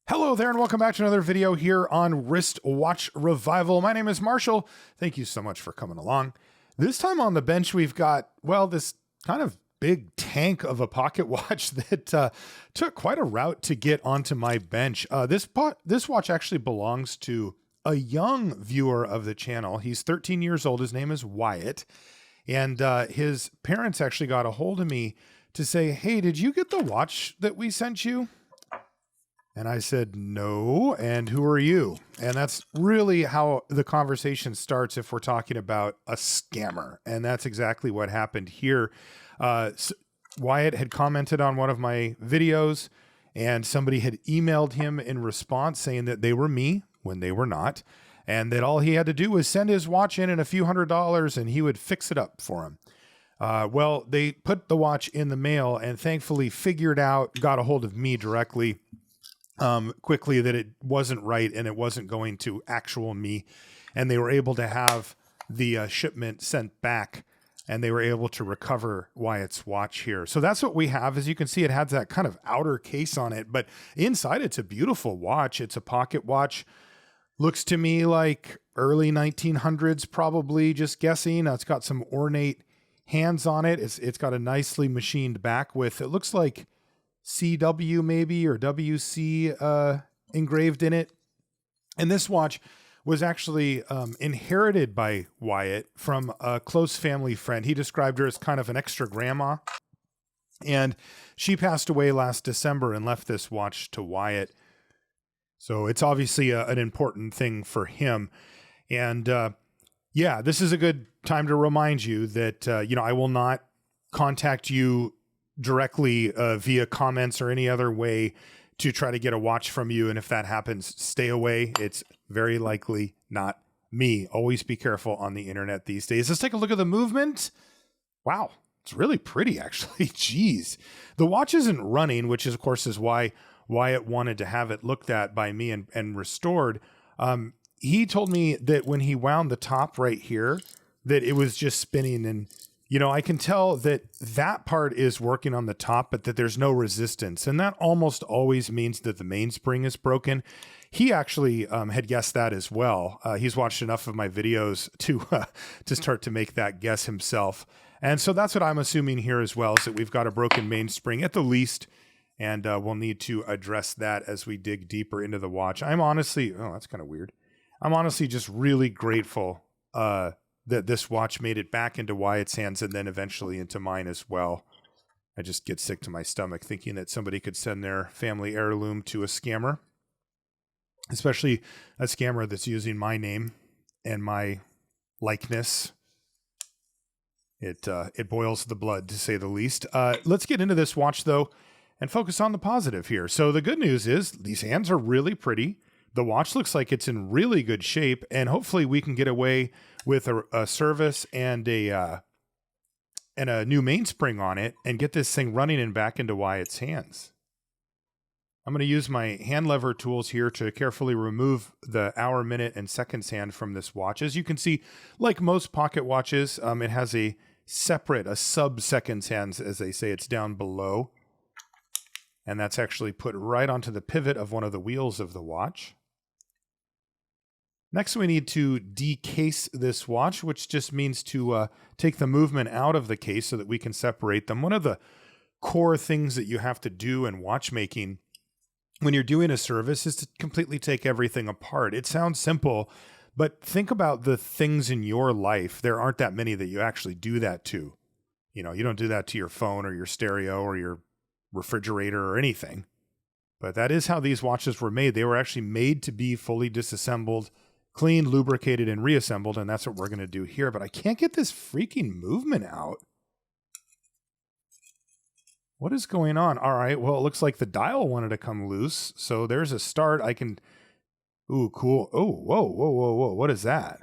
Hello there and welcome back to another video here on Wristwatch Revival. My name is Marshall. Thank you so much for coming along. This time on the bench we've got, well, this kind of big tank of a pocket watch that took quite a route to get onto my bench. This watch actually belongs to a young viewer of the channel. He's 13 years old. His name is Wyatt. And his parents actually got a hold of me to say, hey, did you get the watch that we sent you? And I said, no. And who are you? And that's really how the conversation starts if we're talking about a scammer. And that's exactly what happened here. Wyatt had commented on one of my videos and somebody had emailed him in response saying that they were me when they were not. And that all he had to do was send his watch in and a few $100s and he would fix it up for him. Well, they put the watch in the mail and thankfully got a hold of me directly quickly that it wasn't right and it wasn't going to actual me. And they were able to have the shipment sent back and they were able to recover Wyatt's watch here. So that's what we have. As you can see, it has that kind of outer case on it, but inside it's a beautiful watch. It's a pocket watch. Looks to me like early 1900s, probably, just guessing. It's got some ornate hands on it. It's got a nicely machined back with, it looks like CW maybe or WC engraved in it. And this watch was actually inherited by Wyatt from a close family friend. He described her as kind of an extra grandma. And she passed away last December and left this watch to Wyatt. So it's obviously an important thing for him. And yeah, this is a good time to remind you that, I will not contact you directly via comments or any other way to try to get a watch from you. And if that happens, stay away. It's very likely not me. Always be careful on the internet these days. Let's take a look at the movement. Wow, it's really pretty actually. Jeez. The watch isn't running, which is, of course, is why Wyatt wanted to have it looked at by me and restored. He told me that when he wound the top right here, that it was just spinning. And I can tell that part is working on the top, but that there's no resistance. And that almost always means that the mainspring is broken. He actually had guessed that as well. He's watched enough of my videos to start to make that guess himself. And so that's what I'm assuming here as well, is that we've got a broken mainspring at the least. And we'll need to address that as we dig deeper into the watch. I'm honestly, that's kind of weird. I'm honestly just really grateful that this watch made it back into Wyatt's hands and then eventually into mine as well. I just get sick to my stomach thinking that somebody could send their family heirloom to a scammer, especially a scammer that's using my name and my likeness. It boils the blood, to say the least. Let's get into this watch, though, and focus on the positive here. So the good news is these hands are really pretty. The watch looks like it's in really good shape, and hopefully we can get away with a service and a new mainspring on it and get this thing running and back into Wyatt's hands. I'm going to use my hand lever tools here to carefully remove the hour, minute, and seconds hand from this watch. As you can see, like most pocket watches, it has a sub-seconds hand, as they say. It's down below. And that's actually put right onto the pivot of one of the wheels of the watch. Next, we need to decase this watch, which just means to take the movement out of the case so that we can separate them. One of the core things that you have to do in watchmaking when you're doing a service is to completely take everything apart. It sounds simple, but think about the things in your life. There aren't that many that you actually do that to. You don't do that to your phone or your stereo or your refrigerator or anything. But that is how these watches were made. They were actually made to be fully disassembled, cleaned, lubricated, and reassembled, and that's what we're going to do here. But I can't get this freaking movement out. What is going on? All right, well, it looks like the dial wanted to come loose, so there's a start. I can... Ooh, cool. Oh, whoa. What is that?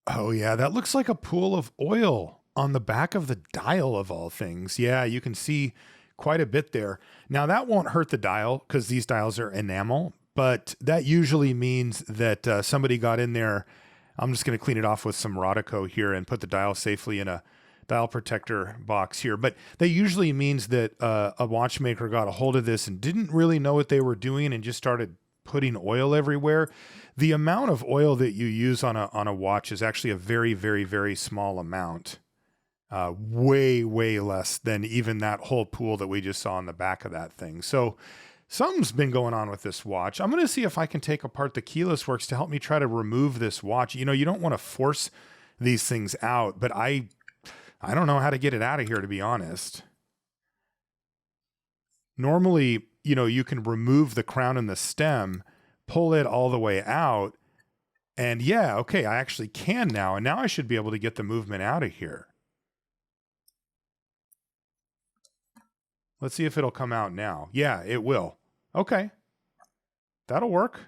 Oh, yeah, that looks like a pool of oil on the back of the dial, of all things. Yeah, you can see quite a bit there. Now, that won't hurt the dial because these dials are enamel, but that usually means that somebody got in there. I'm just going to clean it off with some Rodico here and put the dial safely in a dial protector box here, but that usually means that a watchmaker got a hold of this and didn't really know what they were doing and just started putting oil everywhere. The amount of oil that you use on a watch is actually a very, very, very small amount. Way, way less than even that whole pool that we just saw on the back of that thing. So something's been going on with this watch. I'm going to see if I can take apart the keyless works to help me try to remove this watch. You know, you don't want to force these things out, but I don't know how to get it out of here, to be honest. Normally, you know, you can remove the crown and the stem, pull it all the way out, and yeah, okay, I actually can now, and now I should be able to get the movement out of here. Let's see if it'll come out now. Yeah, it will. Okay. That'll work.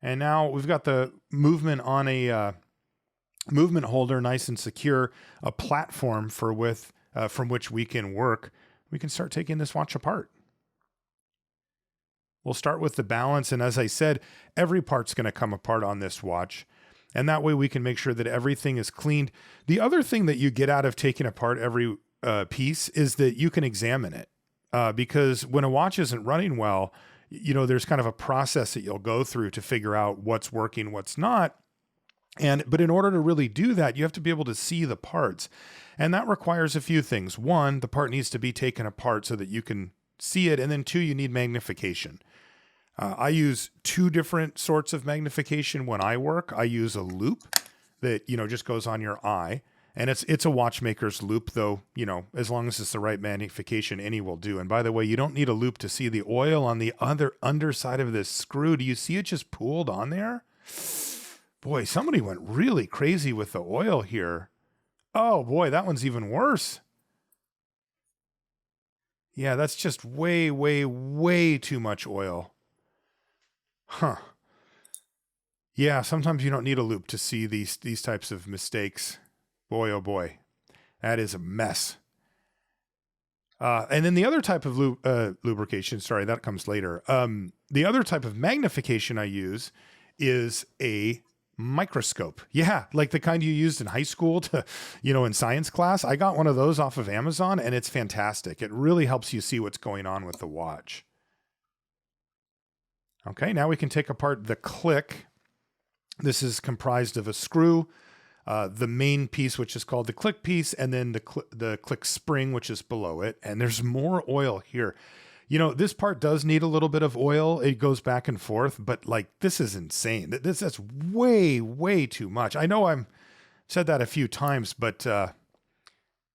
And now we've got the movement on a movement holder, nice and secure, a platform from which we can work. We can start taking this watch apart. We'll start with the balance, and as I said, every part's going to come apart on this watch, and that way we can make sure that everything is cleaned. The other thing that you get out of taking apart every piece is that you can examine it, because when a watch isn't running well, you know, there's kind of a process that you'll go through to figure out what's working, what's not. But in order to really do that, you have to be able to see the parts. And that requires a few things. One, the part needs to be taken apart so that you can see it. And then two, you need magnification. I use two different sorts of magnification when I work. I use a loop that, you know, just goes on your eye. And it's a watchmaker's loop, though, you know, as long as it's the right magnification, any will do. And by the way, you don't need a loop to see the oil on the other underside of this screw. Do you see it just pooled on there? Boy, somebody went really crazy with the oil here. Oh boy, that one's even worse. Yeah, that's just way, way, way too much oil. Huh. Yeah, sometimes you don't need a loop to see these types of mistakes. Boy, oh boy, that is a mess. And then the other type of lubrication, sorry, that comes later. The other type of magnification I use is a microscope. Yeah, like the kind you used in high school to, you know, in science class. I got one of those off of Amazon, and it's fantastic. It really helps you see what's going on with the watch. Okay, now we can take apart the click. This is comprised of a screw, the main piece, which is called the click piece, and then the click spring, which is below it. And there's more oil here. You know, this part does need a little bit of oil. It goes back and forth, but like, this is insane. That's way, way too much. I know I've said that a few times, but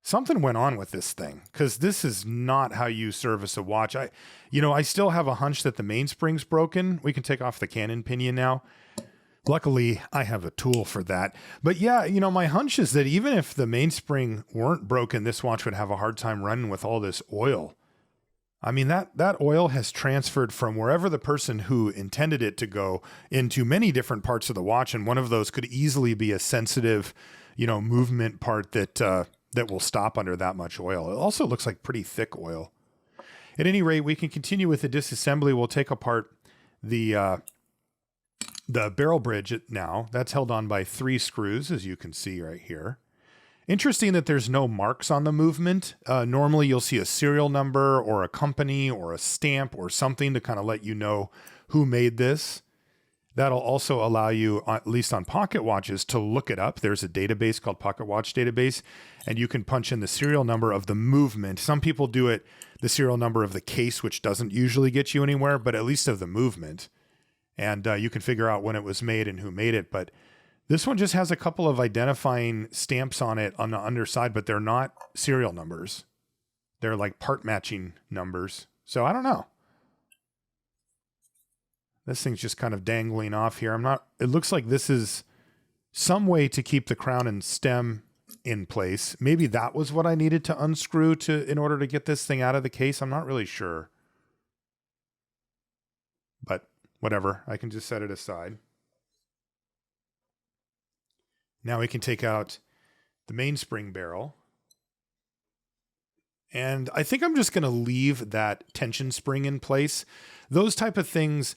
something went on with this thing, because this is not how you service a watch. I still have a hunch that the mainspring's broken. We can take off the cannon pinion now. Luckily, I have a tool for that. But yeah, you know, my hunch is that even if the mainspring weren't broken, this watch would have a hard time running with all this oil. I mean, that oil has transferred from wherever the person who intended it to go into many different parts of the watch, and one of those could easily be a sensitive, you know, movement part that will stop under that much oil. It also looks like pretty thick oil. At any rate, we can continue with the disassembly. We'll take apart the barrel bridge now. That's held on by 3 screws, as you can see right here. Interesting that there's no marks on the movement. Normally you'll see a serial number or a company or a stamp or something to kind of let you know who made this. That'll also allow you, at least on pocket watches, to look it up. There's a database called Pocket Watch Database, and you can punch in the serial number of the movement. Some people do it the serial number of the case, which doesn't usually get you anywhere, but at least of the movement. And you can figure out when it was made and who made it. But this one just has a couple of identifying stamps on it on the underside, but they're not serial numbers. They're like part matching numbers. So I don't know. This thing's just kind of dangling off here. It looks like this is some way to keep the crown and stem in place. Maybe that was what I needed to unscrew in order to get this thing out of the case. I'm not really sure. But whatever, I can just set it aside. Now we can take out the mainspring barrel. And I think I'm just going to leave that tension spring in place. Those type of things,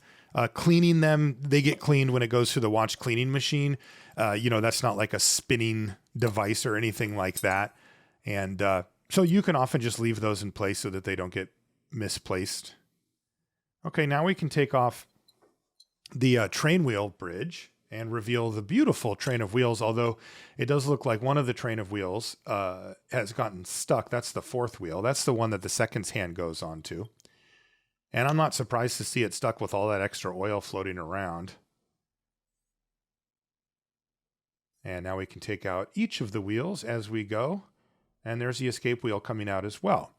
cleaning them, they get cleaned when it goes through the watch cleaning machine. That's not like a spinning, device or anything like that. And so you can often just leave those in place so that they don't get misplaced. Okay, now we can take off the train wheel bridge and reveal the beautiful train of wheels, although it does look like one of the train of wheels has gotten stuck. That's the fourth wheel. That's the one that the seconds hand goes onto. And I'm not surprised to see it stuck with all that extra oil floating around. And now we can take out each of the wheels as we go. And there's the escape wheel coming out as well.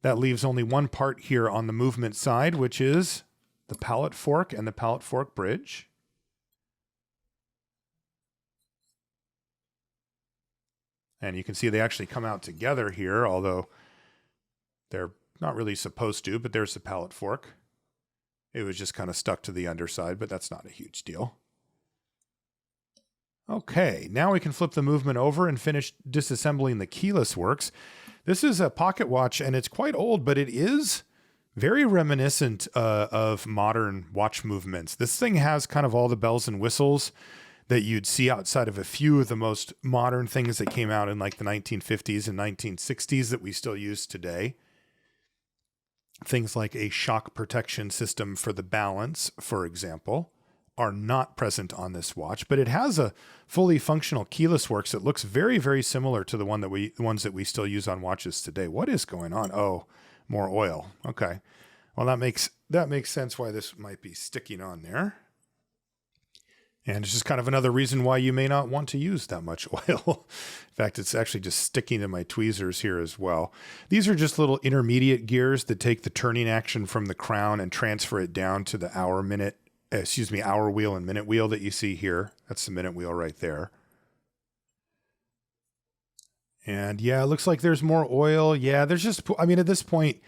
That leaves only one part here on the movement side, which is the pallet fork and the pallet fork bridge. And you can see they actually come out together here, although they're not really supposed to, but there's the pallet fork. It was just kind of stuck to the underside, but that's not a huge deal. Okay, now we can flip the movement over and finish disassembling the keyless works. This is a pocket watch, and it's quite old, but it is very reminiscent of modern watch movements. This thing has kind of all the bells and whistles that you'd see outside of a few of the most modern things that came out in like the 1950s and 1960s that we still use today. Things like a shock protection system for the balance, for example, are not present on this watch, but it has a fully functional keyless works that looks very, very similar to the ones that we still use on watches today. What is going on? Oh, more oil. Okay. Well, that makes sense why this might be sticking on there. And it's just kind of another reason why you may not want to use that much oil. In fact, it's actually just sticking to my tweezers here as well. These are just little intermediate gears that take the turning action from the crown and transfer it down to the hour wheel and minute wheel that you see here. That's the minute wheel right there. And yeah, it looks like there's more oil. Yeah, there's just, I mean, at this point,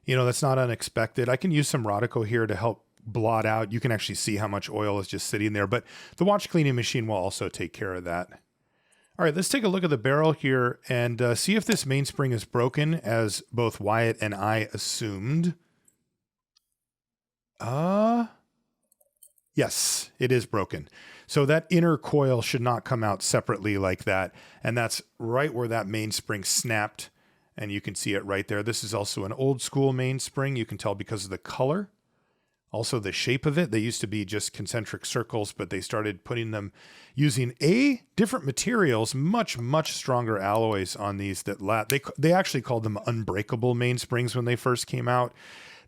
you know, that's not unexpected. I can use some Rodico here to help blot out. You can actually see how much oil is just sitting there, but the watch cleaning machine will also take care of that. All right, let's take a look at the barrel here and see if this mainspring is broken, as both Wyatt and I assumed. Yes, it is broken. So that inner coil should not come out separately like that. And that's right where that mainspring snapped. And you can see it right there. This is also an old school mainspring. You can tell because of the color. Also the shape of it. They used to be just concentric circles, but they started putting them using different materials, much, much stronger alloys on these that they actually called them unbreakable mainsprings when they first came out.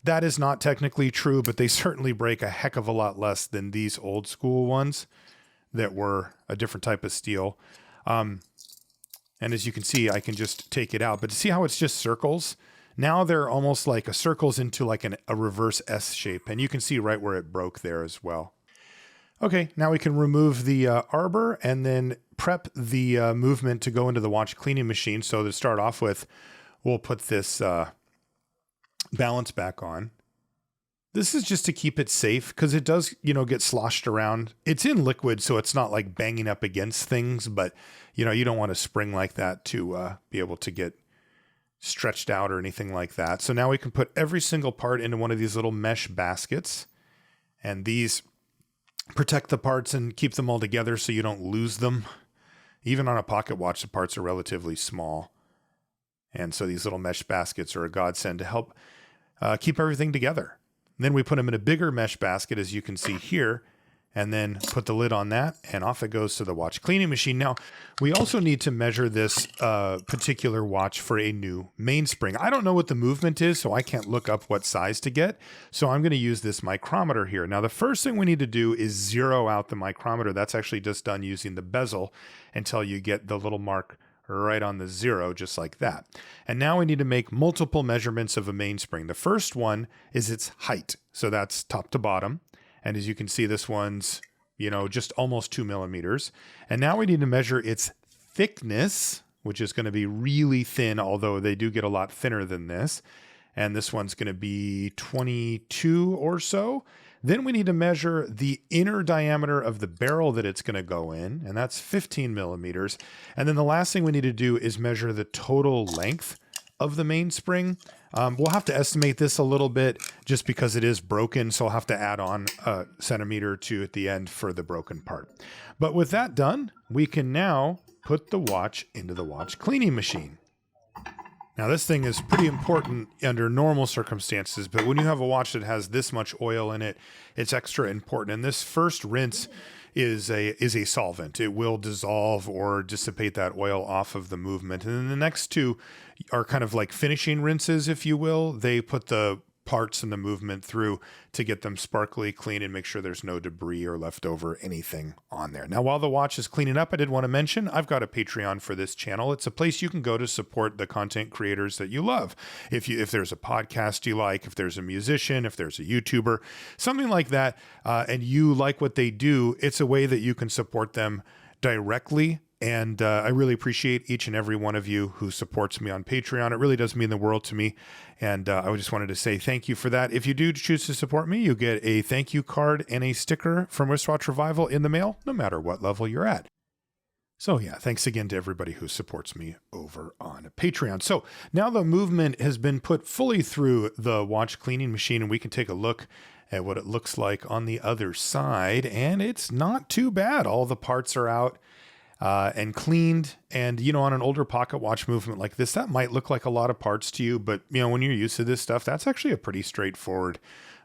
That is not technically true, but they certainly break a heck of a lot less than these old school ones that were a different type of steel. And as you can see, I can just take it out, but to see how it's just circles, now they're almost like a circles into like a reverse S shape. And you can see right where it broke there as well. Okay, now we can remove the arbor and then prep the movement to go into the watch cleaning machine. So to start off with, we'll put this balance back on. This is just to keep it safe because it does, you know, get sloshed around. It's in liquid, so it's not like banging up against things, but you know, you don't want a spring like that to be able to get stretched out or anything like that. So now we can put every single part into one of these little mesh baskets, and these protect the parts and keep them all together so you don't lose them. Even on a pocket watch, the parts are relatively small. And so these little mesh baskets are a godsend to help keep everything together. And then we put them in a bigger mesh basket, as you can see here, and then put the lid on that, and off it goes to the watch cleaning machine. Now, we also need to measure this particular watch for a new mainspring. I don't know what the movement is, so I can't look up what size to get. So I'm going to use this micrometer here. Now, the first thing we need to do is zero out the micrometer. That's actually just done using the bezel until you get the little mark right on the 0, just like that. And now we need to make multiple measurements of a mainspring. The first one is its height. So that's top to bottom. And as you can see, this one's, you know, just almost 2 millimeters. And now we need to measure its thickness, which is going to be really thin, although they do get a lot thinner than this. And this one's going to be 22 or so. Then we need to measure the inner diameter of the barrel that it's going to go in, and that's 15 millimeters. And then the last thing we need to do is measure the total length of the mainspring. We'll have to estimate this a little bit just because it is broken, so I'll have to add on a centimeter or two at the end for the broken part. But with that done, we can now put the watch into the watch cleaning machine. Now, this thing is pretty important under normal circumstances, but when you have a watch that has this much oil in it, it's extra important. And this first rinse is a solvent. It will dissolve or dissipate that oil off of the movement. And then the next two are kind of like finishing rinses, if you will. They put the parts and the movement through to get them sparkly clean and make sure there's no debris or leftover anything on there. Now, while the watch is cleaning up, I did want to mention I've got a Patreon for this channel. It's a place you can go to support the content creators that you love. If there's a podcast you like, if there's a musician, if there's a YouTuber, something like that, and you like what they do, it's a way that you can support them directly. And I really appreciate each and every one of you who supports me on Patreon. It really does mean the world to me. And I just wanted to say thank you for that. If you do choose to support me, you get a thank you card and a sticker from Wristwatch Revival in the mail, no matter what level you're at. So yeah, thanks again to everybody who supports me over on Patreon. So now the movement has been put fully through the watch cleaning machine, and we can take a look at what it looks like on the other side. And it's not too bad. All the parts are out and cleaned. And, on an older pocket watch movement like this, that might look like a lot of parts to you, but when you're used to this stuff, that's actually a pretty straightforward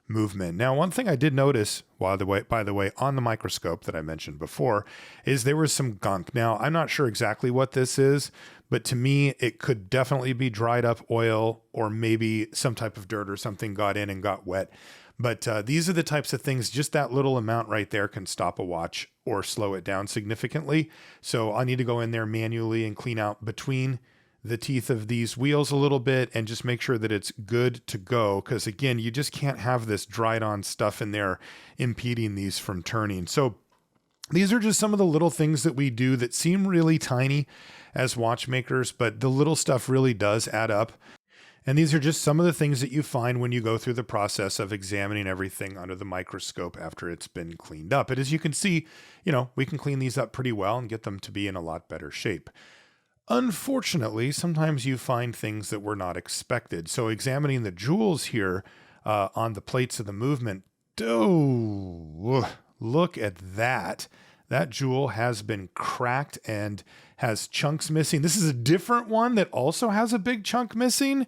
movement. Now, one thing I did notice, by the way, on the microscope that I mentioned before, is there was some gunk. Now, I'm not sure exactly what this is, but to me, it could definitely be dried up oil, or maybe some type of dirt or something got in and got wet. But these are the types of things, just that little amount right there can stop a watch or slow it down significantly. So I need to go in there manually and clean out between the teeth of these wheels a little bit and just make sure that it's good to go. Because again, you just can't have this dried on stuff in there impeding these from turning. So these are just some of the little things that we do that seem really tiny as watchmakers, but the little stuff really does add up. And these are just some of the things that you find when you go through the process of examining everything under the microscope after it's been cleaned up. But as you can see, we can clean these up pretty well and get them to be in a lot better shape. Unfortunately, sometimes you find things that were not expected. So examining the jewels here on the plates of the movement, look at that. That jewel has been cracked and has chunks missing. This is a different one that also has a big chunk missing.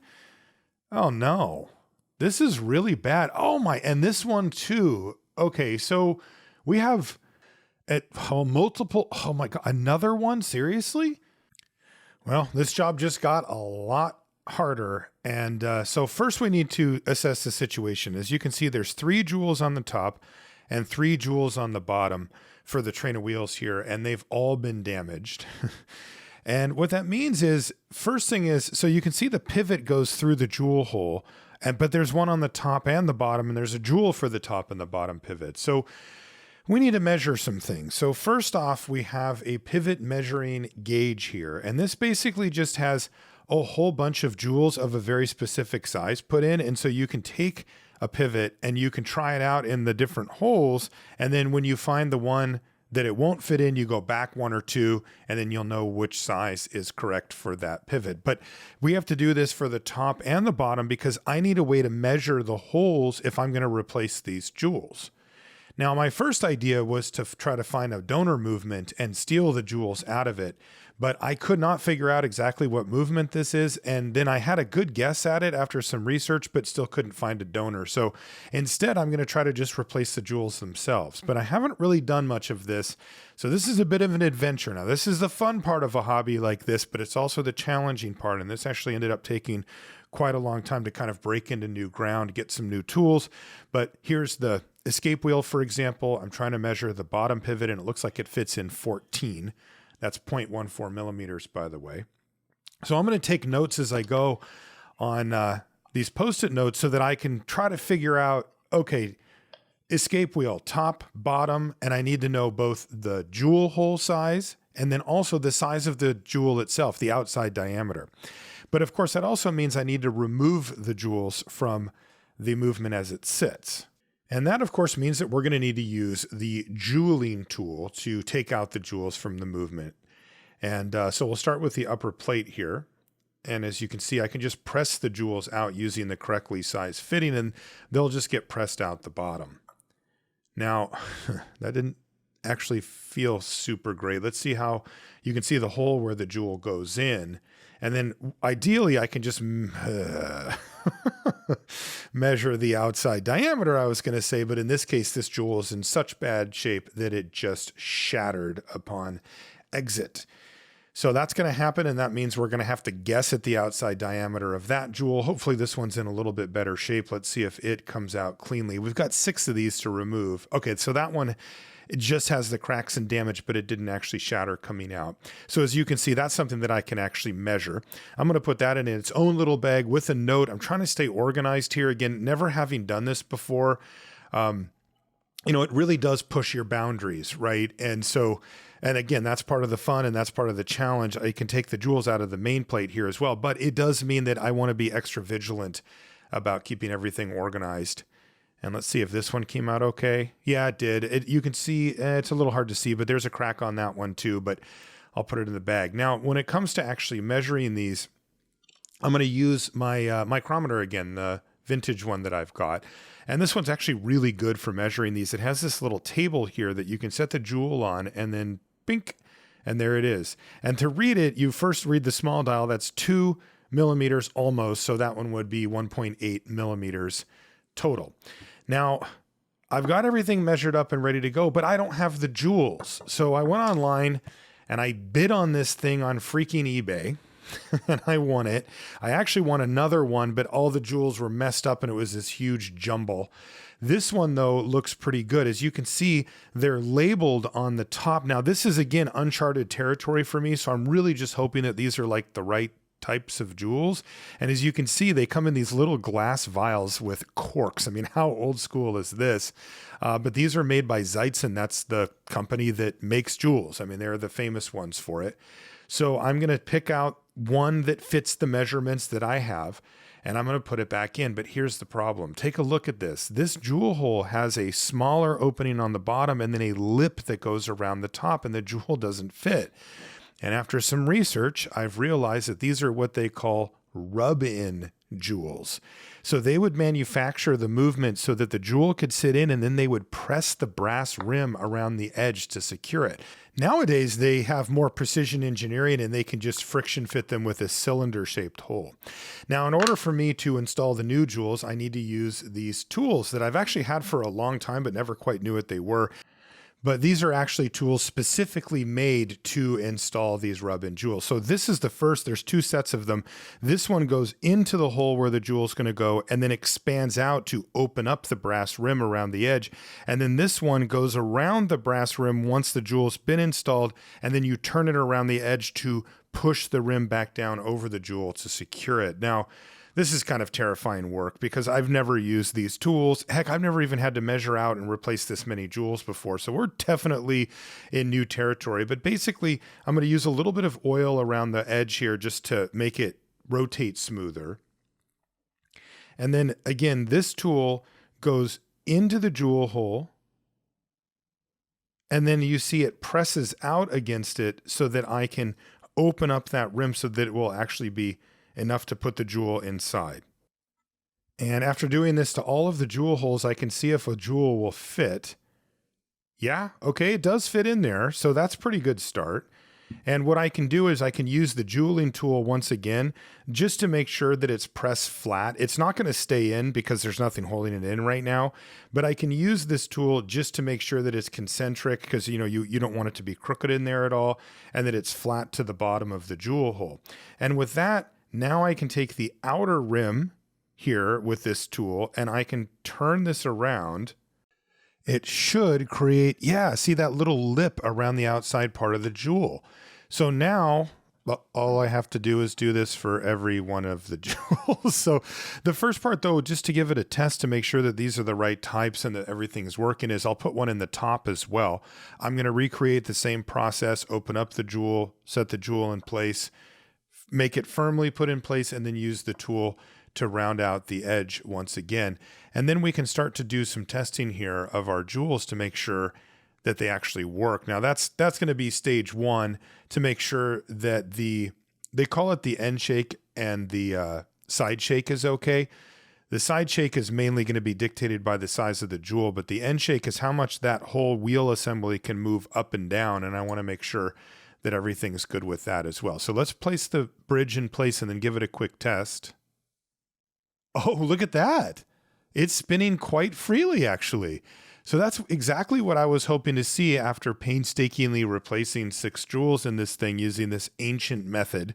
Oh no, this is really bad. Oh my, and this one too. Okay, so we have multiple, oh my God, another one, seriously? Well, this job just got a lot harder. And so first we need to assess the situation. As you can see, there's 3 jewels on the top and 3 jewels on the bottom for the train of wheels here, and they've all been damaged. And what that means is, first thing is, so you can see the pivot goes through the jewel hole, but there's one on the top and the bottom, and there's a jewel for the top and the bottom pivot. So we need to measure some things. So first off, we have a pivot measuring gauge here, and this basically just has a whole bunch of jewels of a very specific size put in, and so you can take a pivot and you can try it out in the different holes, and then when you find the one that it won't fit in, you go back 1 or 2, and then you'll know which size is correct for that pivot. But we have to do this for the top and the bottom because I need a way to measure the holes if I'm going to replace these jewels. Now, my first idea was to try to find a donor movement and steal the jewels out of it, but I could not figure out exactly what movement this is. And then I had a good guess at it after some research, but still couldn't find a donor. So instead, I'm going to try to just replace the jewels themselves, but I haven't really done much of this. So this is a bit of an adventure. Now, this is the fun part of a hobby like this, but it's also the challenging part. And this actually ended up taking quite a long time to kind of break into new ground, get some new tools. But here's the escape wheel, for example. I'm trying to measure the bottom pivot, and it looks like it fits in 14. That's 0.14 millimeters, by the way. So I'm going to take notes as I go on these Post-it notes so that I can try to figure out, okay, escape wheel, top, bottom, and I need to know both the jewel hole size and then also the size of the jewel itself, the outside diameter. But of course, that also means I need to remove the jewels from the movement as it sits. And that, of course, means that we're going to need to use the jeweling tool to take out the jewels from the movement. And so we'll start with the upper plate here. And as you can see, I can just press the jewels out using the correctly sized fitting, and they'll just get pressed out the bottom. Now, that didn't actually feel super great. Let's see how you can see the hole where the jewel goes in. And then ideally I can just measure the outside diameter, I was going to say, but in this case, this jewel is in such bad shape that it just shattered upon exit. So that's going to happen, and that means we're going to have to guess at the outside diameter of that jewel. Hopefully this one's in a little bit better shape. Let's see if it comes out cleanly. We've got 6 of these to remove. Okay, so that one, it just has the cracks and damage, but it didn't actually shatter coming out. So as you can see, that's something that I can actually measure. I'm going to put that in its own little bag with a note. I'm trying to stay organized here. Again, never having done this before, you know, it really does push your boundaries, right? And so, and again, that's part of the fun and that's part of the challenge. I can take the jewels out of the main plate here as well, but it does mean that I want to be extra vigilant about keeping everything organized. And let's see if this one came out okay. Yeah, it did. You can see, it's a little hard to see, but there's a crack on that one too, but I'll put it in the bag. Now, when it comes to actually measuring these, I'm going to use my micrometer again, the vintage one that I've got. And this one's actually really good for measuring these. It has this little table here that you can set the jewel on and then bink, and there it is. And to read it, you first read the small dial. That's 2 millimeters almost. So that one would be 1.8 millimeters total. Now, I've got everything measured up and ready to go, but I don't have the jewels. So I went online and I bid on this thing on freaking eBay. And I won it. I actually won another one, but all the jewels were messed up and it was this huge jumble. This one, though, looks pretty good. As you can see, they're labeled on the top. Now, this is, again, uncharted territory for me, so I'm really just hoping that these are like the right types of jewels. And as you can see, they come in these little glass vials with corks. I mean, how old school is this? But these are made by Zeitzen. That's the company that makes jewels. I mean, they're the famous ones for it. So I'm going to pick out one that fits the measurements that I have, and I'm going to put it back in. But here's the problem. Take a look at this. This jewel hole has a smaller opening on the bottom and then a lip that goes around the top, and the jewel doesn't fit. And after some research, I've realized that these are what they call rub-in jewels. So they would manufacture the movement so that the jewel could sit in, and then they would press the brass rim around the edge to secure it. Nowadays, they have more precision engineering and they can just friction fit them with a cylinder shaped hole. Now, in order for me to install the new jewels, I need to use these tools that I've actually had for a long time, but never quite knew what they were. But these are actually tools specifically made to install these rub-in jewels. So this is the first, there's 2 sets of them. This one goes into the hole where the jewel is going to go and then expands out to open up the brass rim around the edge. And then this one goes around the brass rim once the jewel's been installed, and then you turn it around the edge to push the rim back down over the jewel to secure it. Now, this is kind of terrifying work because I've never used these tools. Heck, I've never even had to measure out and replace this many jewels before. So we're definitely in new territory. But basically, I'm going to use a little bit of oil around the edge here just to make it rotate smoother. And then again, this tool goes into the jewel hole. And then you see it presses out against it so that I can open up that rim so that it will actually be enough to put the jewel inside. And after doing this to all of the jewel holes, I can see if a jewel will fit. Yeah, okay, it does fit in there. So that's a pretty good start. And what I can do is I can use the jeweling tool once again, just to make sure that it's pressed flat. It's not going to stay in because there's nothing holding it in right now, but I can use this tool just to make sure that it's concentric because you don't want it to be crooked in there at all, and that it's flat to the bottom of the jewel hole. And with that, now I can take the outer rim here with this tool and I can turn this around. It should create, yeah, see that little lip around the outside part of the jewel. So now all I have to do is do this for every one of the jewels. So the first part though, just to give it a test to make sure that these are the right types and that everything's working, is I'll put one in the top as well. I'm going to recreate the same process, open up the jewel, set the jewel in place, make it firmly put in place, and then use the tool to round out the edge once again. And then we can start to do some testing here of our jewels to make sure that they actually work. Now that's going to be stage 1, to make sure that they call it the end shake and the side shake is okay. The side shake is mainly going to be dictated by the size of the jewel, but the end shake is how much that whole wheel assembly can move up and down, and I want to make sure that everything's good with that as well. So let's place the bridge in place and then give it a quick test. Oh, look at that. It's spinning quite freely, actually. So that's exactly what I was hoping to see after painstakingly replacing 6 jewels in this thing using this ancient method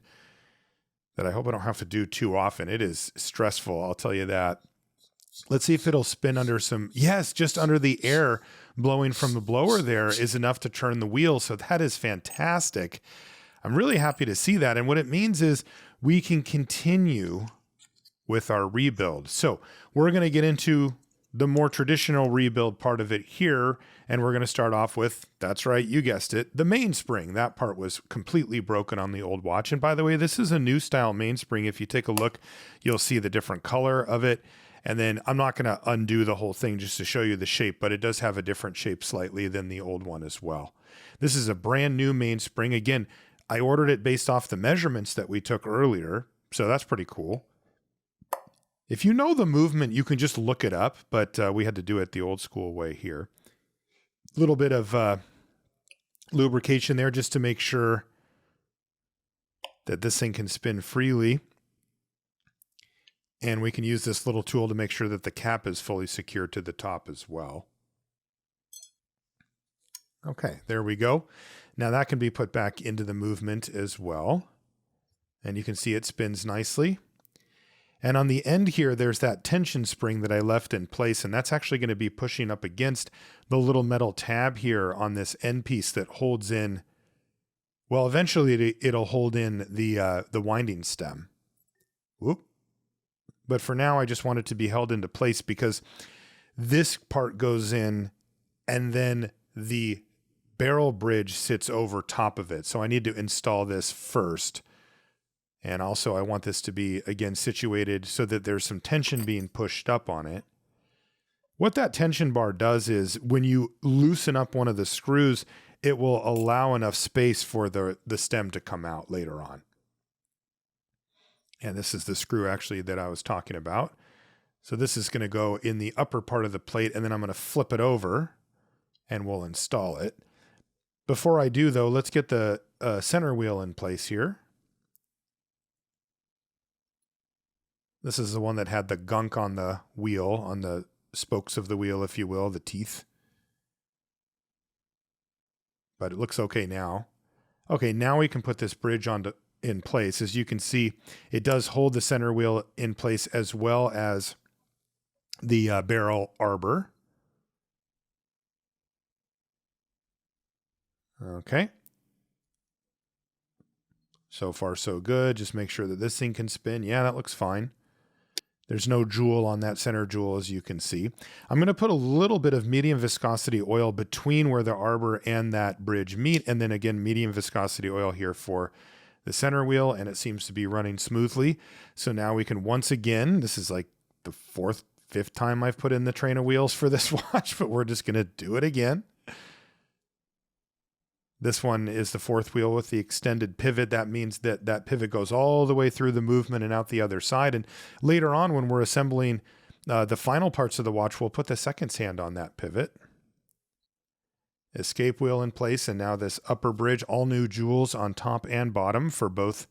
that I hope I don't have to do too often. It is stressful, I'll tell you that. Let's see if it'll spin under some, yes, just under the air blowing from the blower there is enough to turn the wheel. So that is fantastic. I'm really happy to see that. And what it means is we can continue with our rebuild. So we're going to get into the more traditional rebuild part of it here. And we're going to start off with, that's right, you guessed it, the mainspring. That part was completely broken on the old watch. And by the way, this is a new style mainspring. If you take a look, you'll see the different color of it. And then I'm not going to undo the whole thing just to show you the shape, but it does have a different shape slightly than the old one as well. This is a brand new mainspring. Again, I ordered it based off the measurements that we took earlier. So that's pretty cool. If you know the movement, you can just look it up, but we had to do it the old school way here. A little bit of lubrication there just to make sure that this thing can spin freely. And we can use this little tool to make sure that the cap is fully secured to the top as well. Okay, there we go. Now that can be put back into the movement as well. And you can see it spins nicely. And on the end here, there's that tension spring that I left in place, and that's actually going to be pushing up against the little metal tab here on this end piece that holds in, well, eventually it'll hold in the winding stem. Whoop. But for now, I just want it to be held into place because this part goes in and then the barrel bridge sits over top of it. So I need to install this first. And also I want this to be, again, situated so that there's some tension being pushed up on it. What that tension bar does is when you loosen up one of the screws, it will allow enough space for the stem to come out later on. And this is the screw actually that I was talking about. So this is going to go in the upper part of the plate, and then I'm going to flip it over and we'll install it. Before I do though, let's get the center wheel in place here. This is the one that had the gunk on the wheel, on the spokes of the wheel, if you will, the teeth. But it looks okay now. Okay, now we can put this bridge in place. As you can see, it does hold the center wheel in place as well as the barrel arbor. Okay. So far, so good. Just make sure that this thing can spin. Yeah, that looks fine. There's no jewel on that center jewel, as you can see. I'm going to put a little bit of medium viscosity oil between where the arbor and that bridge meet. And then again, medium viscosity oil here for the center wheel. And it seems to be running smoothly. So now we can once again, this is like the fifth time I've put in the train of wheels for this watch, but we're just going to do it again. This one is the 4th wheel with the extended pivot. That means that that pivot goes all the way through the movement and out the other side. And later on, when we're assembling the final parts of the watch, we'll put the second hand on that pivot. Escape wheel in place, and now this upper bridge, all new jewels on top and bottom for both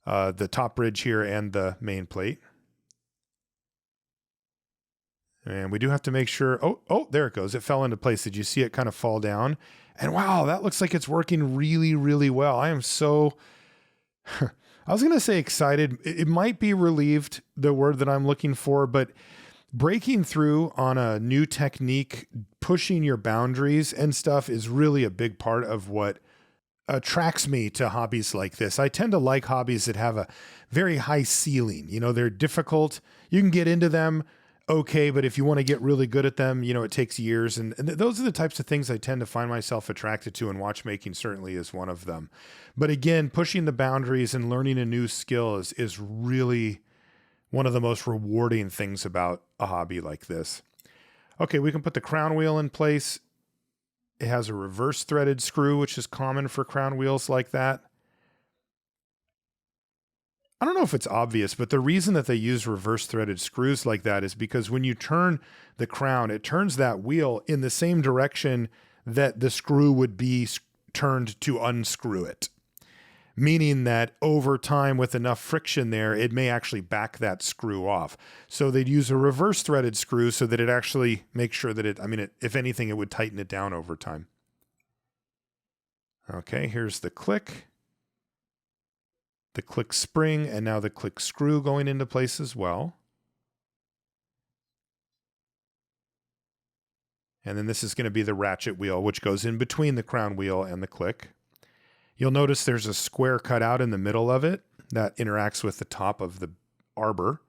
the top bridge here and the main plate. And we do have to make sure, oh, there it goes. It fell into place. Did you see it kind of fall down? And wow, that looks like it's working really, really well. I am so, I was going to say excited. It might be relieved, the word that I'm looking for, but breaking through on a new technique, pushing your boundaries and stuff is really a big part of what attracts me to hobbies like this. I tend to like hobbies that have a very high ceiling. You know, they're difficult. You can get into them. Okay, but if you want to get really good at them, you know, it takes years. And those are the types of things I tend to find myself attracted to, and watchmaking certainly is one of them. But again, pushing the boundaries and learning a new skill is really one of the most rewarding things about a hobby like this. Okay, we can put the crown wheel in place. It has a reverse threaded screw, which is common for crown wheels like that. I don't know if it's obvious, but the reason that they use reverse threaded screws like that is because when you turn the crown, it turns that wheel in the same direction that the screw would be turned to unscrew it. Meaning that over time with enough friction there, it may actually back that screw off. So they'd use a reverse threaded screw so that it actually makes sure that if anything, it would tighten it down over time. Okay, here's the click spring, and now the click screw going into place as well. And then this is going to be the ratchet wheel, which goes in between the crown wheel and the click. You'll notice there's a square cut out in the middle of it that interacts with the top of the arbor.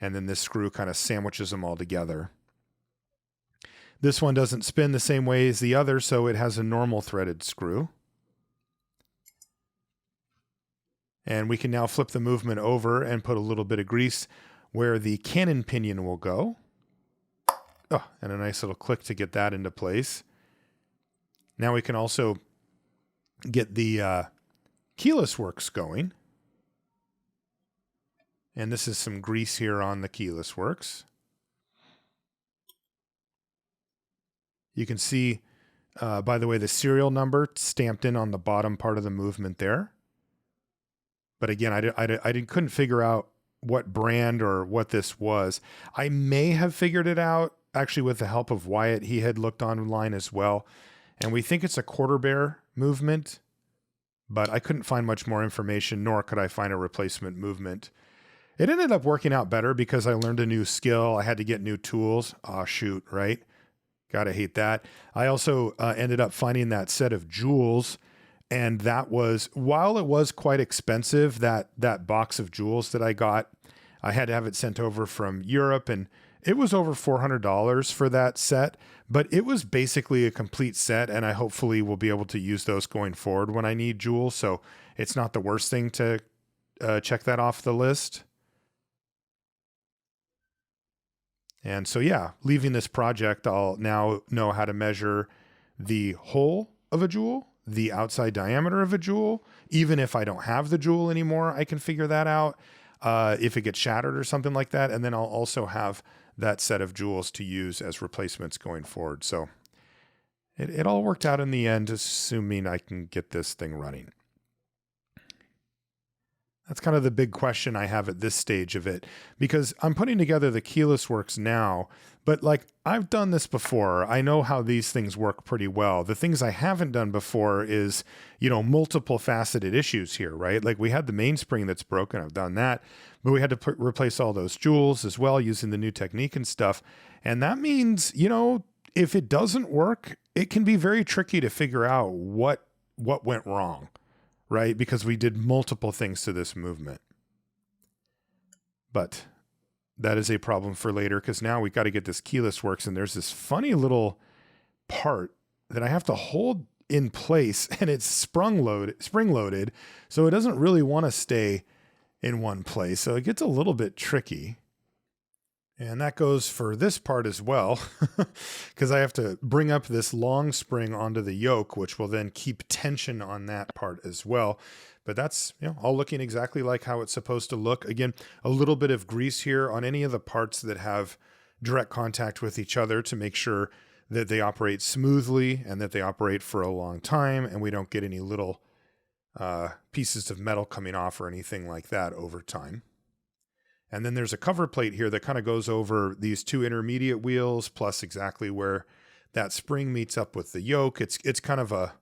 And then this screw kind of sandwiches them all together. This one doesn't spin the same way as the other, so it has a normal threaded screw. And we can now flip the movement over and put a little bit of grease where the cannon pinion will go. Oh, and a nice little click to get that into place. Now we can also get the keyless works going. And this is some grease here on the keyless works. You can see, by the way, the serial number stamped in on the bottom part of the movement there. But again, I couldn't figure out what brand or what this was. I may have figured it out, actually, with the help of Wyatt. He had looked online as well. And we think it's a quarter bear movement, but I couldn't find much more information, nor could I find a replacement movement. It ended up working out better because I learned a new skill. I had to get new tools. Oh, shoot, right? Gotta hate that. I also ended up finding that set of jewels, and that was, while it was quite expensive, that box of jewels that I got, I had to have it sent over from Europe, and it was over $400 for that set, but it was basically a complete set, and I hopefully will be able to use those going forward when I need jewels, so it's not the worst thing to check that off the list. And so, yeah, leaving this project, I'll now know how to measure the hole of a jewel, the outside diameter of a jewel. Even if I don't have the jewel anymore, I can figure that out if it gets shattered or something like that. And then I'll also have that set of jewels to use as replacements going forward. So it all worked out in the end, assuming I can get this thing running. That's kind of the big question I have at this stage of it, because I'm putting together the keyless works now, but like I've done this before. I know how these things work pretty well. The things I haven't done before is, multiple faceted issues here, right? Like we had the mainspring that's broken. I've done that, but we had to replace all those jewels as well using the new technique and stuff. And that means, if it doesn't work, it can be very tricky to figure out what went wrong. Right? Because we did multiple things to this movement. But that is a problem for later, because now we got to get this keyless works, and there's this funny little part that I have to hold in place, and it's spring loaded, so it doesn't really want to stay in one place. So it gets a little bit tricky. And that goes for this part as well, because I have to bring up this long spring onto the yoke, which will then keep tension on that part as well. But that's all looking exactly like how it's supposed to look. Again, a little bit of grease here on any of the parts that have direct contact with each other to make sure that they operate smoothly and that they operate for a long time, and we don't get any little pieces of metal coming off or anything like that over time. And then there's a cover plate here that kind of goes over these two intermediate wheels, plus exactly where that spring meets up with the yoke. It's kind of a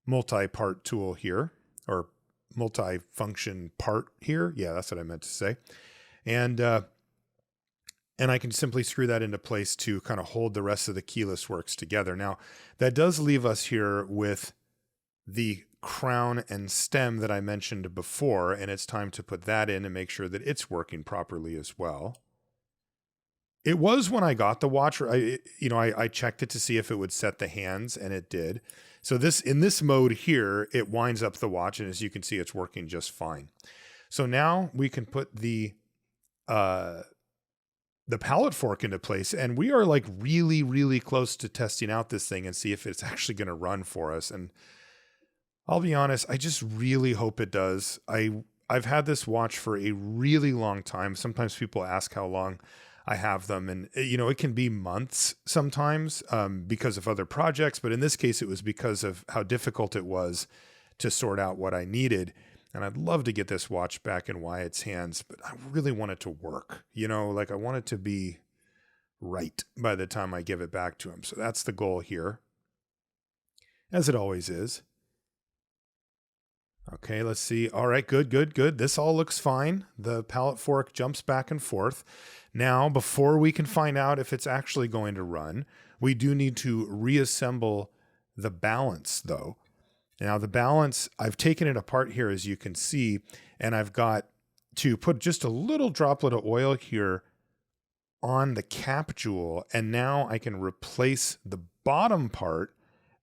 multi-part tool here, or multi-function part here. Yeah, that's what I meant to say. And I can simply screw that into place to kind of hold the rest of the keyless works together. Now, that does leave us here with the crown and stem that I mentioned before, and it's time to put that in and make sure that it's working properly as well. It was when I got the watch, I checked it to see if it would set the hands, and it did. So in this mode here, it winds up the watch, and as you can see, it's working just fine. So now we can put the pallet fork into place, and we are like really, really close to testing out this thing and see if it's actually going to run for us. And I'll be honest, I just really hope it does. I I've had this watch for a really long time. Sometimes people ask how long I have them, and it can be months sometimes because of other projects. But in this case, it was because of how difficult it was to sort out what I needed. And I'd love to get this watch back in Wyatt's hands, but I really want it to work. Like I want it to be right by the time I give it back to him. So that's the goal here, as it always is. Okay, let's see. All right, good. This all looks fine. The pallet fork jumps back and forth. Now, before we can find out if it's actually going to run, we do need to reassemble the balance, though. Now, the balance, I've taken it apart here, as you can see, and I've got to put just a little droplet of oil here on the cap jewel, and now I can replace the bottom part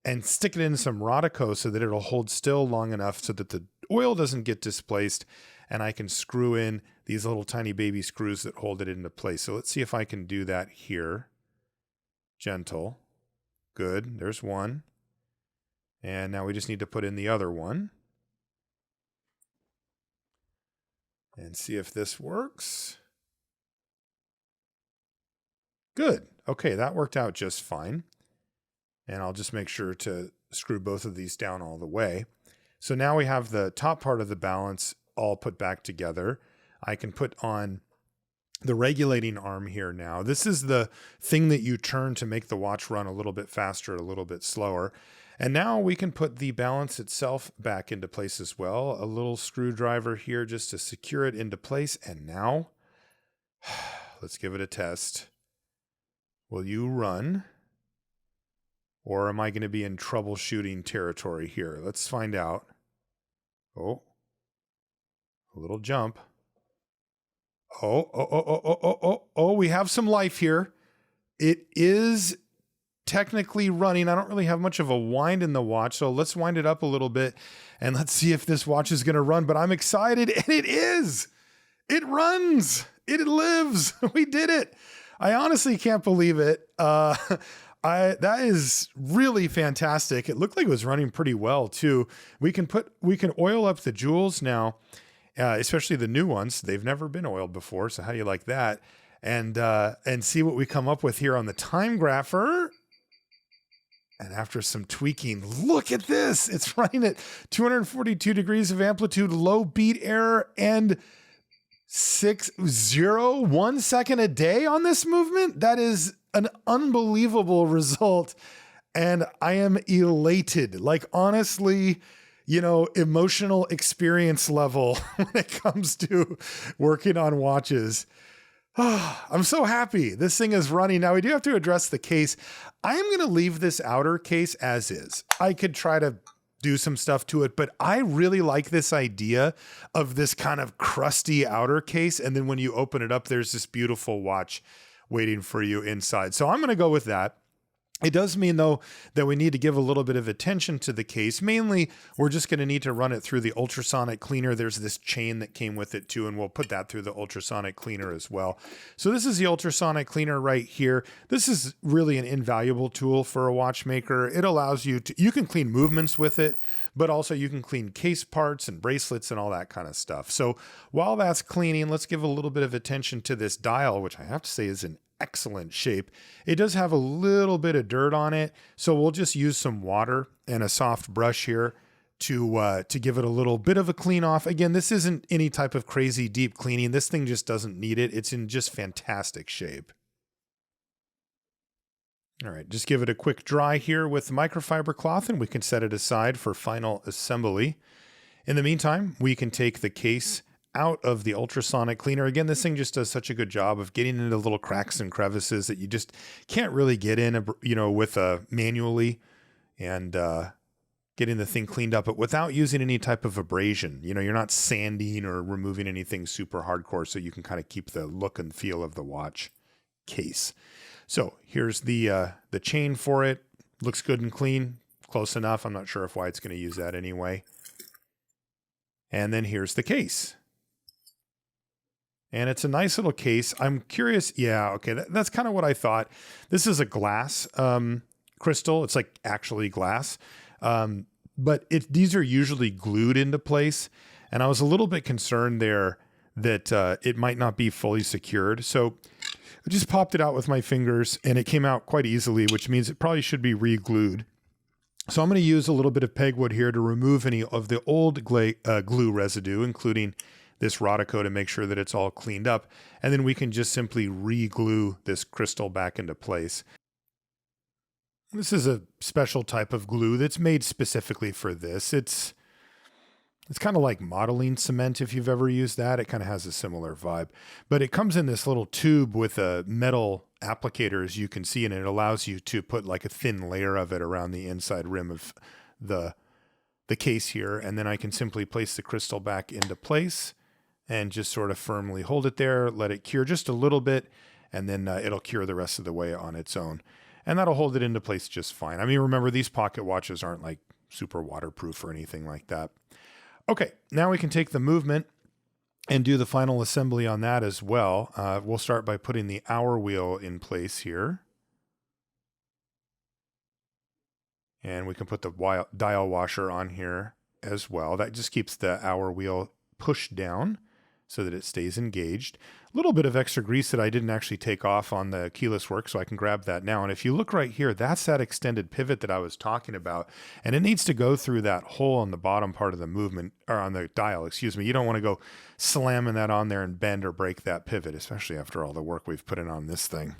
and stick it in some Rodico so that it'll hold still long enough so that the oil doesn't get displaced, and I can screw in these little tiny baby screws that hold it into place. So let's see if I can do that here. Gentle. Good. There's one. And now we just need to put in the other one. And see if this works. Good. Okay, that worked out just fine. And I'll just make sure to screw both of these down all the way. So now we have the top part of the balance all put back together. I can put on the regulating arm here now. This is the thing that you turn to make the watch run a little bit faster, a little bit slower. And now we can put the balance itself back into place as well. A little screwdriver here just to secure it into place. And now, let's give it a test. Will you run? Or am I going to be in troubleshooting territory here? Let's find out. Oh, a little jump. Oh, we have some life here. It is technically running. I don't really have much of a wind in the watch, so let's wind it up a little bit and let's see if this watch is going to run. But I'm excited, and it is. It runs. It lives. We did it. I honestly can't believe it. That is really fantastic. It looked like it was running pretty well too. We can oil up the jewels now, especially the new ones. They've never been oiled before. So how do you like that? And see what we come up with here on the time grapher. And after some tweaking, look at this. It's running at 242 degrees of amplitude, low beat error, and 601 second a day on this movement. That is an unbelievable result. And I am elated. Like, honestly, emotional experience level when it comes to working on watches. I'm so happy this thing is running. Now we do have to address the case. I am going to leave this outer case as is. I could try to do some stuff to it, but I really like this idea of this kind of crusty outer case. And then when you open it up, there's this beautiful watch waiting for you inside. So I'm going to go with that. It does mean, though, that we need to give a little bit of attention to the case. Mainly, we're just going to need to run it through the ultrasonic cleaner. There's this chain that came with it, too, and we'll put that through the ultrasonic cleaner as well. So this is the ultrasonic cleaner right here. This is really an invaluable tool for a watchmaker. It allows you can clean movements with it, but also you can clean case parts and bracelets and all that kind of stuff. So while that's cleaning, let's give a little bit of attention to this dial, which I have to say is in excellent shape. It does have a little bit of dirt on it, so we'll just use some water and a soft brush here to give it a little bit of a clean off. Again, this isn't any type of crazy deep cleaning. This thing just doesn't need it. It's in just fantastic shape. All right, just give it a quick dry here with the microfiber cloth, and we can set it aside for final assembly. In the meantime, we can take the case out of the ultrasonic cleaner. Again, this thing just does such a good job of getting into little cracks and crevices that you just can't really get in, with manually, and getting the thing cleaned up, but without using any type of abrasion. You're not sanding or removing anything super hardcore, so you can kind of keep the look and feel of the watch case. So here's the chain for it. Looks good and clean, close enough. I'm not sure if Wyatt's going to use that anyway. And then here's the case. And it's a nice little case. I'm curious. Yeah, okay, that's kind of what I thought. This is a glass crystal. It's like actually glass. But these are usually glued into place. And I was a little bit concerned there that it might not be fully secured. So I just popped it out with my fingers and it came out quite easily, which means it probably should be re-glued. So I'm going to use a little bit of pegwood here to remove any of the old glue residue, including this Rodico, to make sure that it's all cleaned up. And then we can just simply re-glue this crystal back into place. This is a special type of glue that's made specifically for this. It's kind of like modeling cement, if you've ever used that. It kind of has a similar vibe. But it comes in this little tube with a metal applicator, as you can see, and it allows you to put like a thin layer of it around the inside rim of the case here. And then I can simply place the crystal back into place and just sort of firmly hold it there, let it cure just a little bit, and then it'll cure the rest of the way on its own. And that'll hold it into place just fine. I mean, remember, these pocket watches aren't like super waterproof or anything like that. Okay, now we can take the movement and do the final assembly on that as well. We'll start by putting the hour wheel in place here. And we can put the dial washer on here as well. That just keeps the hour wheel pushed down so that it stays engaged. A little bit of extra grease that I didn't actually take off on the keyless work, so I can grab that now. And if you look right here, that's that extended pivot that I was talking about. And it needs to go through that hole on the bottom part of the movement, or on the dial, excuse me. You don't want to go slamming that on there and bend or break that pivot, especially after all the work we've put in on this thing.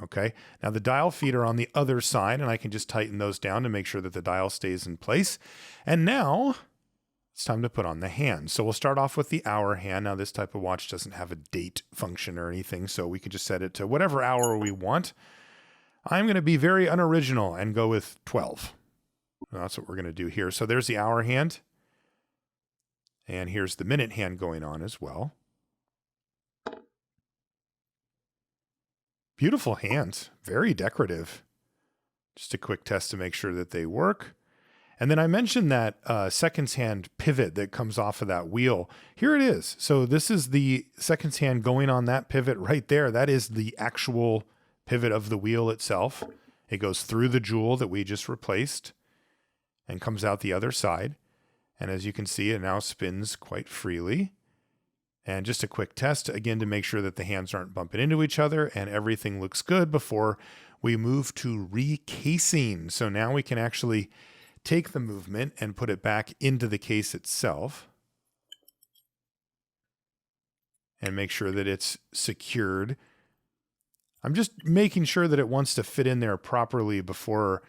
Okay, now the dial feet are on the other side, and I can just tighten those down to make sure that the dial stays in place. And now it's time to put on the hand. So we'll start off with the hour hand. Now this type of watch doesn't have a date function or anything, so we can just set it to whatever hour we want. I'm going to be very unoriginal and go with 12. That's what we're going to do here. So there's the hour hand. And here's the minute hand going on as well. Beautiful hands, very decorative. Just a quick test to make sure that they work. And then I mentioned that seconds hand pivot that comes off of that wheel. Here it is. So this is the seconds hand going on that pivot right there. That is the actual pivot of the wheel itself. It goes through the jewel that we just replaced and comes out the other side. And as you can see, it now spins quite freely. And just a quick test, again, to make sure that the hands aren't bumping into each other and everything looks good before we move to recasing. So now we can actually take the movement and put it back into the case itself and make sure that it's secured. I'm just making sure that it wants to fit in there properly before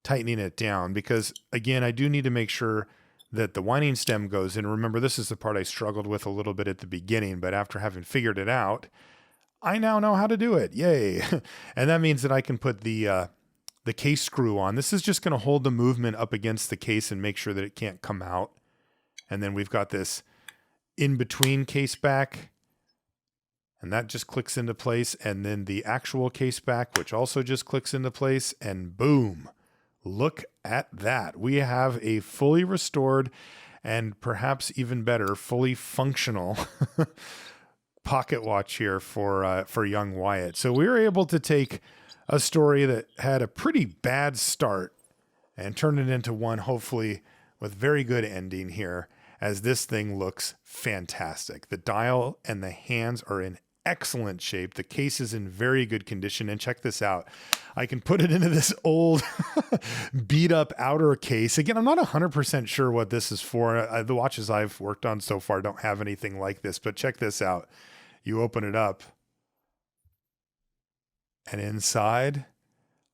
tightening it down, because again, I do need to make sure that the winding stem goes in. Remember, this is the part I struggled with a little bit at the beginning, but after having figured it out, I now know how to do it. Yay. And that means that I can put the case screw on. This is just going to hold the movement up against the case and make sure that it can't come out. And then we've got this in-between case back, and that just clicks into place. And then the actual case back, which also just clicks into place, and boom. Look at that. We have a fully restored and perhaps even better, fully functional pocket watch here for young Wyatt. So we were able to take a story that had a pretty bad start and turn it into one, hopefully, with very good ending here, as this thing looks fantastic. The dial and the hands are in excellent shape. The case is in very good condition. And check this out. I can put it into this old beat up outer case. Again, I'm not 100% sure what this is for. The watches I've worked on so far don't have anything like this, but check this out. You open it up and inside,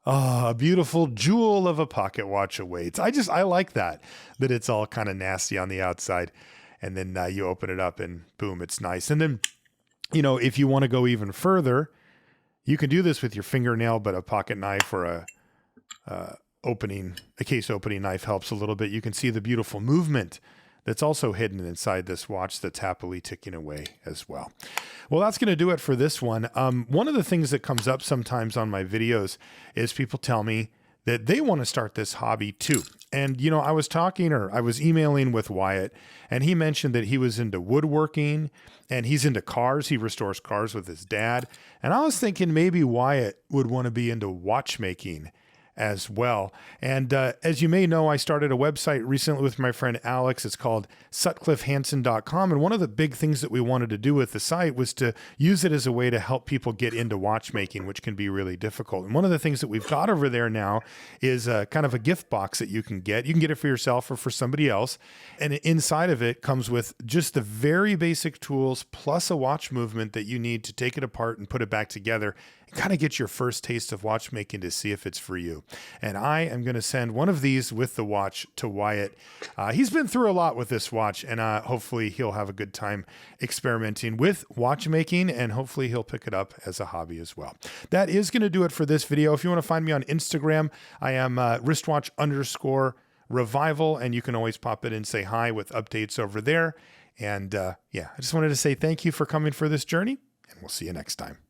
a beautiful jewel of a pocket watch awaits. I like that it's all kind of nasty on the outside. And then you open it up and boom, it's nice. And then, you know, if you want to go even further, you can do this with your fingernail, but a pocket knife or a case opening knife helps a little bit. You can see the beautiful movement that's also hidden inside this watch that's happily ticking away as well. Well, that's going to do it for this one. One of the things that comes up sometimes on my videos is people tell me that they want to start this hobby too. And, you know, I was emailing with Wyatt, and he mentioned that he was into woodworking and he's into cars. He restores cars with his dad. And I was thinking maybe Wyatt would want to be into watchmaking. as well. And as you may know, I started a website recently with my friend Alex. It's called sutcliffehansen.com. And one of the big things that we wanted to do with the site was to use it as a way to help people get into watchmaking, which can be really difficult. And one of the things that we've got over there now is kind of a gift box that you can get. You can get it for yourself or for somebody else. And inside of it comes with just the very basic tools plus a watch movement that you need to take it apart and put it back together and kind of get your first taste of watchmaking to see if it's for you. And I am going to send one of these with the watch to Wyatt. He's been through a lot with this watch, and hopefully he'll have a good time experimenting with watchmaking, and hopefully he'll pick it up as a hobby as well. That is going to do it for this video. If you want to find me on Instagram, I am wristwatch_revival, and you can always pop it and say hi with updates over there. And I just wanted to say thank you for coming for this journey, and we'll see you next time.